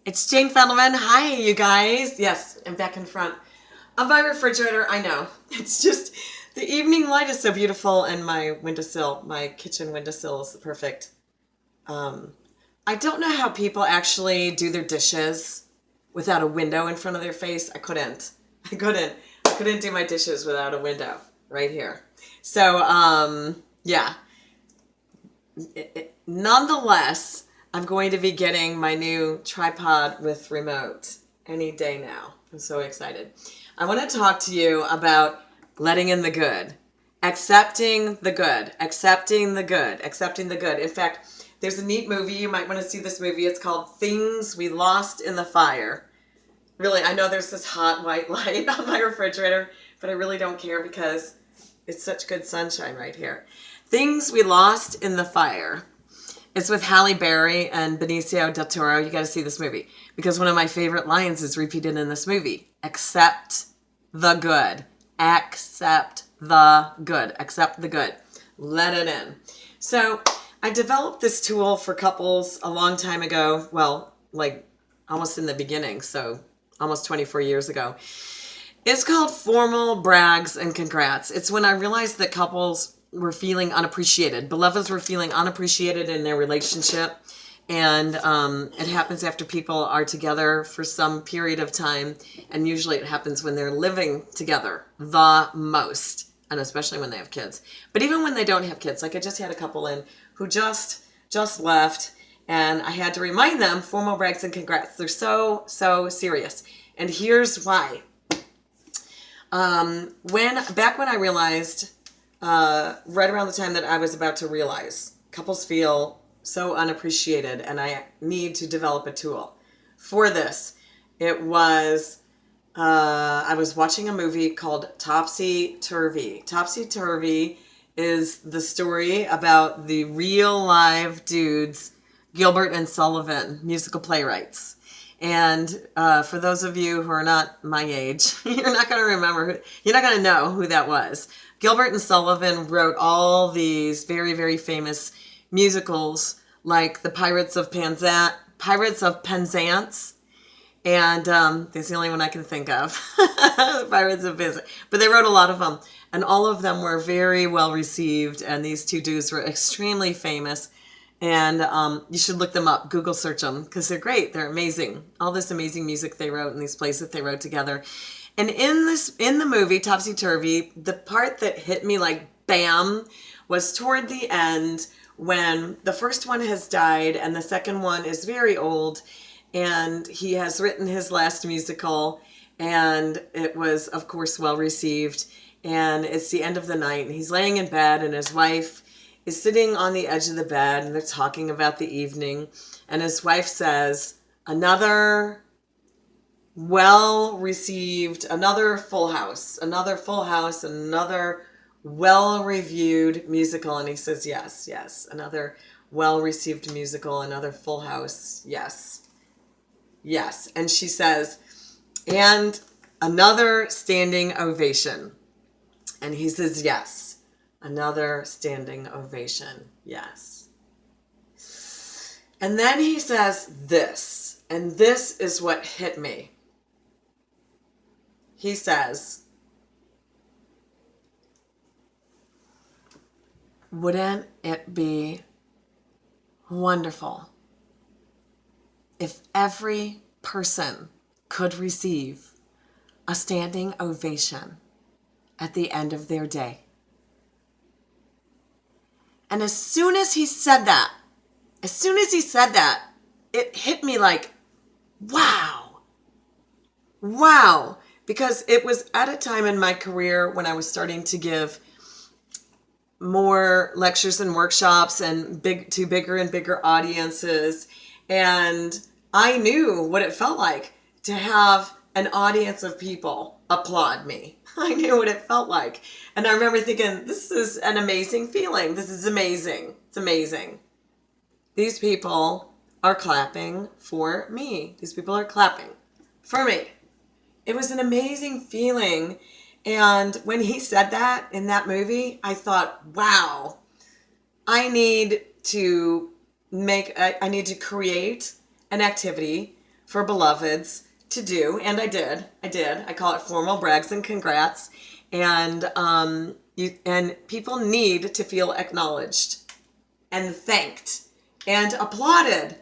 It's Jane Fendelman. Hi, you guys. Yes, I'm back in front of my refrigerator. I know. It's just the evening light is so beautiful, and my windowsill, my kitchen windowsill is perfect. I don't know how people actually do their dishes without a window in front of their face. I couldn't. I couldn't do my dishes without a window right here. So, yeah. Nonetheless, I'm going to be getting my new tripod with remote any day now. I'm so excited. I want to talk to you about letting in the good, accepting the good, accepting the good, accepting the good. In fact, there's a neat movie. You might want to see this movie. It's called Things We Lost in the Fire. Really, I know there's this hot white light on my refrigerator, but I really don't care because it's such good sunshine right here. Things We Lost in the Fire. It's with Halle and Benicio del Toro. You got to see this movie because one of my favorite lines is repeated in this movie. Accept the good. Accept the good. Accept the good. Let it in. So I developed this tool for couples a long time ago. Well, like almost in the beginning. So almost 24 years ago. It's called Formal Brags and Congrats. It's when I realized that couples were feeling unappreciated. Beloveds were feeling unappreciated in their relationship. And it happens after people are together for some period of time. And usually it happens when they're living together the most. And especially when they have kids. But even when they don't have kids, like I just had a couple in who just left. And I had to remind them, formal brags and congrats. They're so serious. And here's why. Back when I realized, right around the time that I was about to realize, couples feel so unappreciated, and I need to develop a tool for this. It was, I was watching a movie called Topsy-Turvy. Topsy-Turvy is the story about the real live dudes, Gilbert and Sullivan, musical playwrights. And for those of you who are not my age, you're not going to remember, you're not going to know who that was. Gilbert and Sullivan wrote all these very, very famous musicals like the Pirates of Penzance, and that's the only one I can think of, the Pirates of Penzance. But they wrote a lot of them, and all of them were very well received, and these two dudes were extremely famous. And you should look them up, Google search them, because they're great. They're amazing. All this amazing music they wrote and these plays that they wrote together. And in the movie, Topsy-Turvy, the part that hit me like bam was toward the end when the first one has died and the second one is very old. And he has written his last musical. And it was, of course, well received. And it's the end of the night. And he's laying in bed and his wife is sitting on the edge of the bed and they're talking about the evening. And his wife says, another well-received, another full house, another well-reviewed musical. And he says, yes, another well-received musical, another full house, yes. And she says, and another standing ovation. And he says, yes. Another standing ovation. Yes. And then he says this, and this is what hit me. He says, wouldn't it be wonderful if every person could receive a standing ovation at the end of their day? And as soon as he said that, it hit me like, wow. Because it was at a time in my career when I was starting to give more lectures and workshops and to bigger and bigger audiences. And I knew what it felt like to have an audience of people applaud me. I knew what it felt like. And I remember thinking, this is an amazing feeling. This is amazing. It's amazing. These people are clapping for me. These people are clapping for me. It was an amazing feeling. And when he said that in that movie, I thought, wow, I need to create an activity for beloveds to do, and I did. I call it formal brags and congrats, and people need to feel acknowledged and thanked and applauded,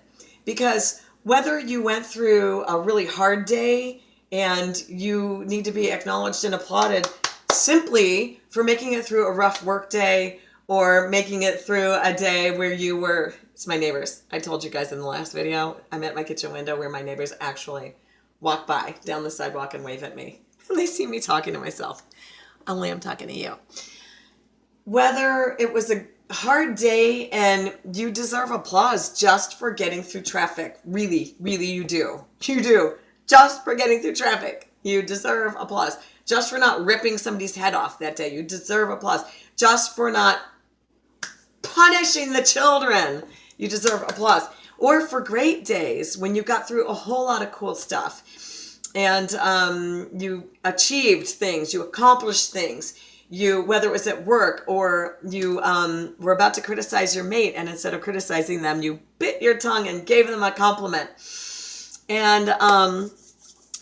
because whether you went through a really hard day and you need to be acknowledged and applauded simply for making it through a rough work day, or making it through a day where you were, it's my neighbors. I told you guys in the last video, I'm at my kitchen window where my neighbors actually walk by down the sidewalk and wave at me. And they see me talking to myself. Only I'm talking to you. Whether it was a hard day and you deserve applause just for getting through traffic. Really, really you do. You do. Just for getting through traffic. You deserve applause. Just for not ripping somebody's head off that day. You deserve applause. Just for not punishing the children. You deserve applause. Or for great days when you got through a whole lot of cool stuff and you achieved things, you accomplished things. Whether it was at work or you were about to criticize your mate, and instead of criticizing them, you bit your tongue and gave them a compliment. And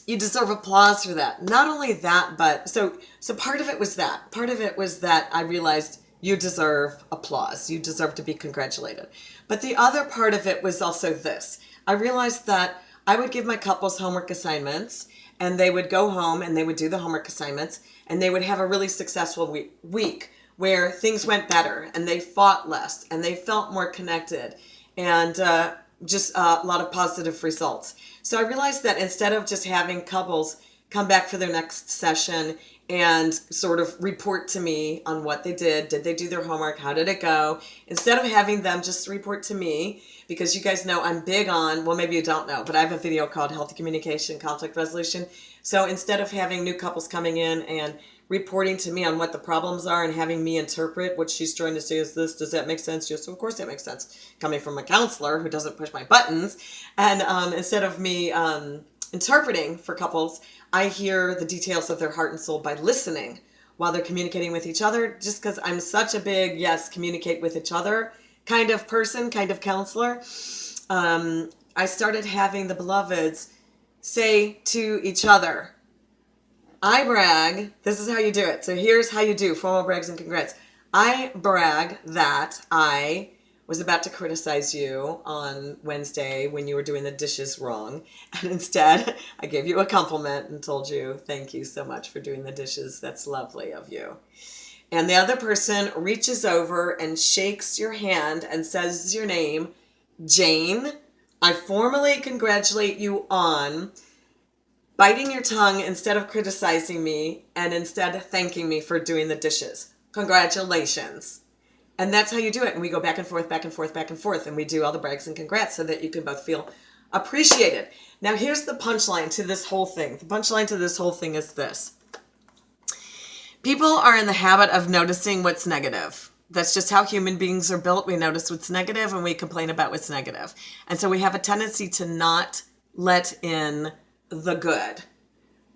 you deserve applause for that. Not only that, but so part of it was that. Part of it was that I realized you deserve applause. You deserve to be congratulated. But the other part of it was also this. I realized that I would give my couples homework assignments, and they would go home and they would do the homework assignments, and they would have a really successful week where things went better and they fought less and they felt more connected, and just a lot of positive results. So I realized that instead of just having couples come back for their next session and sort of report to me on what they did they do their homework, how did it go, instead of having them just report to me, because you guys know I'm big on, well, maybe you don't know, but I have a video called Healthy Communication, Conflict Resolution. So instead of having new couples coming in and reporting to me on what the problems are and having me interpret what she's trying to say is this, does that make sense? Yes, of course that makes sense. Coming from a counselor who doesn't push my buttons. And instead of me interpreting for couples, I hear the details of their heart and soul by listening while they're communicating with each other, just because I'm such a big, yes, communicate with each other kind of person, kind of counselor. I started having the beloveds say to each other, I brag, this is how you do it. So here's how you do formal brags and congrats. I brag that I was about to criticize you on Wednesday when you were doing the dishes wrong. And instead, I gave you a compliment and told you, thank you so much for doing the dishes. That's lovely of you. And the other person reaches over and shakes your hand and says your name, Jane. I formally congratulate you on biting your tongue instead of criticizing me, and instead thanking me for doing the dishes. Congratulations. And that's how you do it. And we go back and forth, back and forth, back and forth. And we do all the brags and congrats so that you can both feel appreciated. Now, here's the punchline to this whole thing. The punchline to this whole thing is this. People are in the habit of noticing what's negative. That's just how human beings are built. We notice what's negative and we complain about what's negative. And so we have a tendency to not let in the good.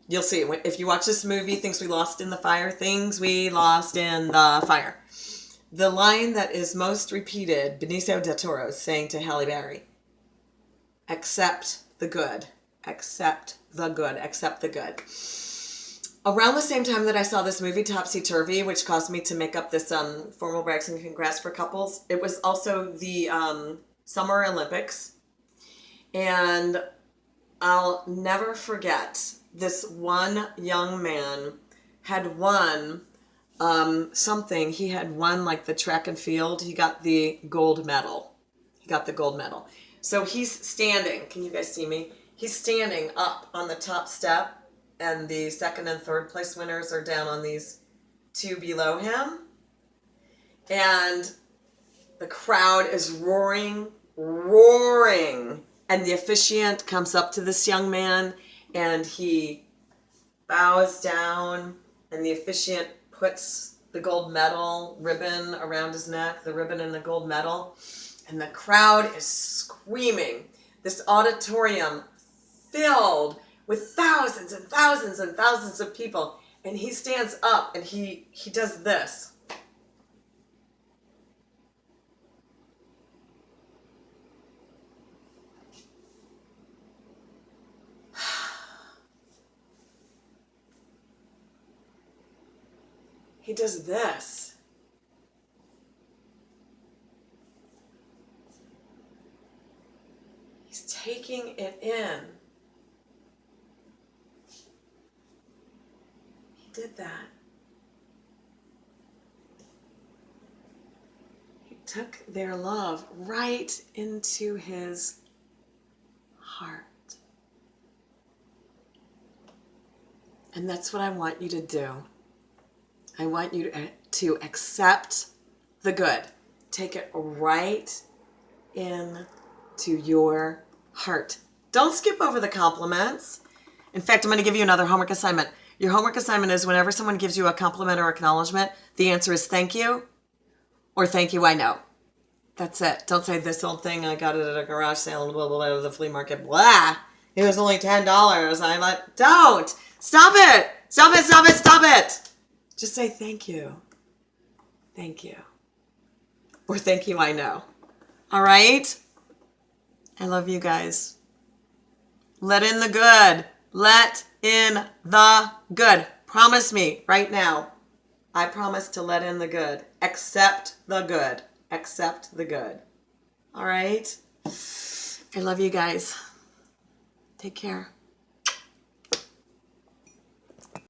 You'll see if you watch this movie, Things We Lost in the Fire, Things We Lost in the Fire. The line that is most repeated, Benicio del Toro is saying to Halle Berry, accept the good, accept the good, accept the good. Around the same time that I saw this movie, Topsy-Turvy, which caused me to make up this formal brags and congrats for couples, it was also the Summer Olympics. And I'll never forget, this one young man had won something. He had won like the track and field. He got the gold medal. So he's standing. Can you guys see me? He's standing up on the top step, and the second and third place winners are down on these two below him. And the crowd is roaring. And the officiant comes up to this young man and he bows down, and the officiant puts the gold medal ribbon around his neck, the ribbon and the gold medal, and the crowd is screaming. This auditorium filled with thousands and thousands and thousands of people, and he stands up and he does this. he does this. He's taking it in. He did that. He took their love right into his heart. And that's what I want you to do. I want you to accept the good. Take it right into your heart. Don't skip over the compliments. In fact, I'm going to give you another homework assignment. Your homework assignment is whenever someone gives you a compliment or acknowledgement, the answer is thank you or thank you, I know. That's it. Don't say this old thing, I got it at a garage sale, blah, blah, blah, the flea market, blah. It was only $10. Don't. Stop it. Stop it, stop it, stop it. Just say thank you. Thank you. Or thank you, I know. All right? I love you guys. Let in the good. Let in the good. Promise me right now. I promise to let in the good. Accept the good. Accept the good. All right? I love you guys. Take care.